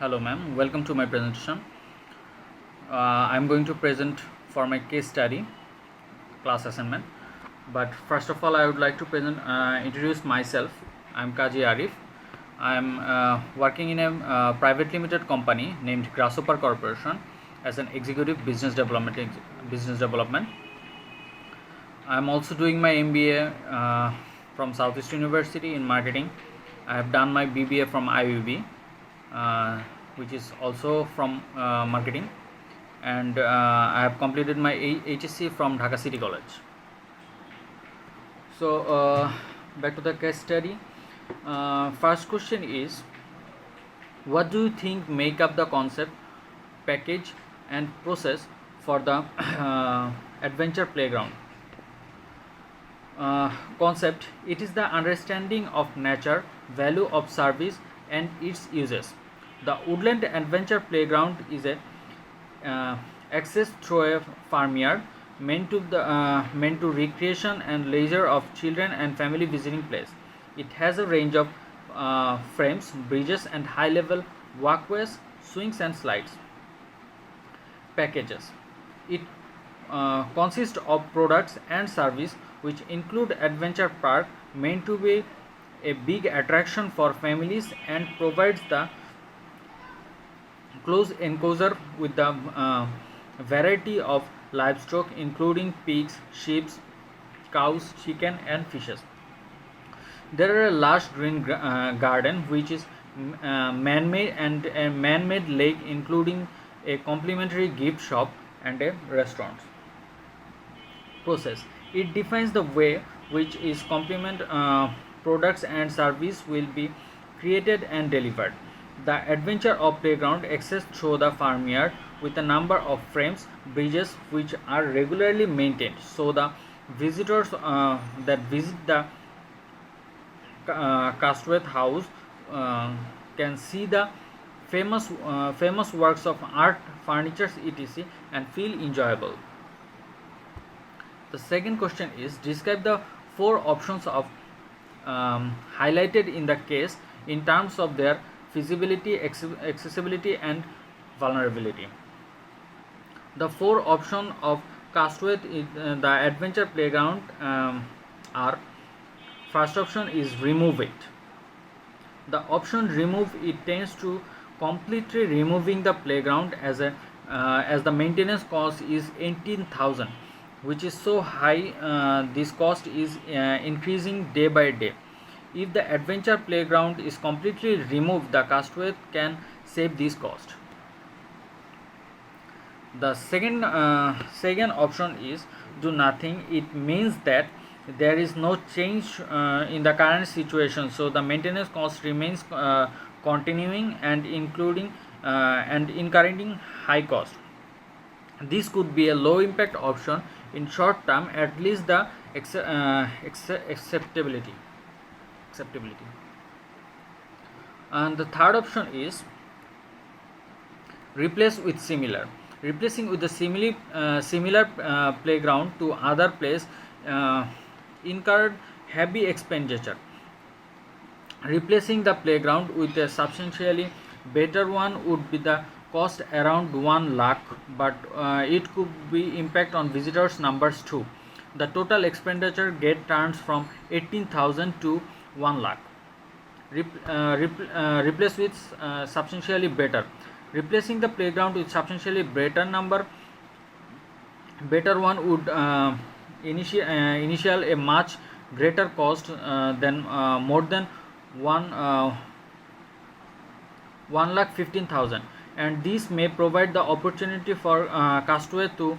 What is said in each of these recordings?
Hello ma'am, welcome to my presentation. I'm going to present for my case study class assignment. But first of all, I would like to introduce myself. I'm Kaji Arif. I'm working in a private limited company named Grasshopper Corporation as an executive business development. I'm also doing my MBA from Southeast University in marketing. I have done my BBA from IUB, which is also from marketing, and I have completed my HSC from Dhaka City College. So back to the case study. First question is, what do you think make up the concept, package and process for the adventure playground? Concept: it is the understanding of nature, value of service and its uses. The Woodland Adventure Playground is a access through a farmyard meant to recreation and leisure of children and family visiting place. It has a range of frames, bridges and high-level walkways, swings and slides. Packages: it consists of products and service which include adventure park meant to be a big attraction for families and provides the close enclosure with the variety of livestock including pigs, sheep, cows, chicken and fishes. There are a large green garden which is man-made and a man-made lake including a complimentary gift shop and a restaurant. Process: it defines the way which is complement products and service will be created and delivered. The adventure of playground access through the farmyard with a number of frames, bridges which are regularly maintained, so the visitors that visit the Castaway House can see the famous works of art, furniture, etc. and feel enjoyable. The second question is, describe the four options of highlighted in the case in terms of their feasibility, accessibility and vulnerability. The four options of Castaway the adventure playground are: first option is remove it. The option remove it tends to completely removing the playground as the maintenance cost is 18,000, which is so high. This cost is increasing day by day. If the adventure playground is completely removed, the Castaway can save this cost. The second option is do nothing. It means that there is no change in the current situation, so the maintenance cost remains continuing and incurring high cost. This could be a low impact option in short term, at least the acceptability. And the third option is replace with similar. Replacing with the similar playground to other place incurred heavy expenditure. Replacing the playground with a substantially better one would be the cost around 1 lakh, but it could be impact on visitors numbers too. The total expenditure get turns from 18,000 to 1 lakh. Replace with substantially better. Replacing the playground with substantially better one would initial a much greater cost than more than 1,15,000, and this may provide the opportunity for Castaway to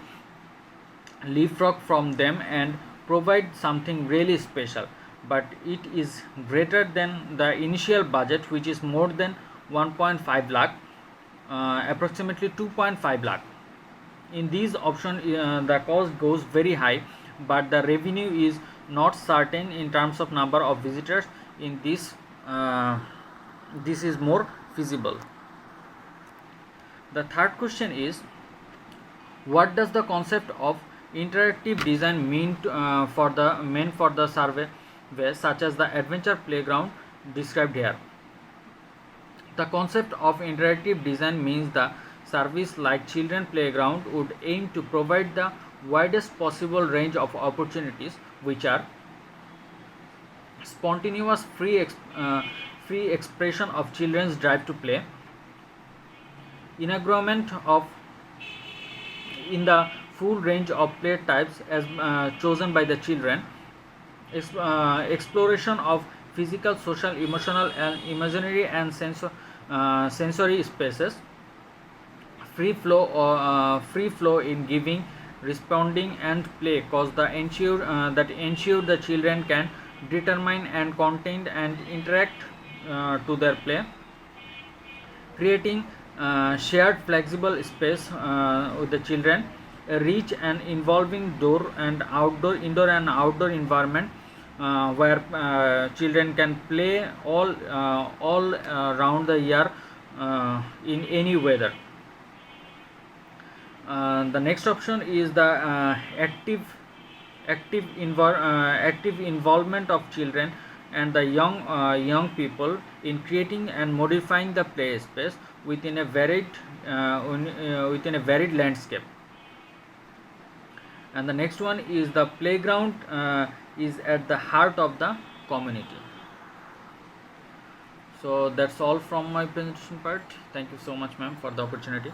leapfrog from them and provide something really special, but it is greater than the initial budget, which is more than 1.5 lakh, approximately 2.5 lakh. In these options the cost goes very high, but the revenue is not certain in terms of number of visitors. In this is more feasible. The third question is, what does the concept of interactive design mean for the survey such as the adventure playground described here? The concept of interactive design means the service like children playground would aim to provide the widest possible range of opportunities, which are spontaneous free expression of children's drive to play, enaglement of in the full range of play types as chosen by the children, exploration of physical, social, emotional, and imaginary and sensory spaces, free flow in giving, responding, and play, cause the ensure the children can determine and contain and interact to their play, creating shared flexible space with the children, a rich and involving indoor and outdoor environment where children can play all around the year in any weather. The next option is the active involvement of children and the young people in creating and modifying the play space within a varied landscape. And the next one is the playground is at the heart of the community. So that's all from my presentation part. Thank you so much, ma'am, for the opportunity.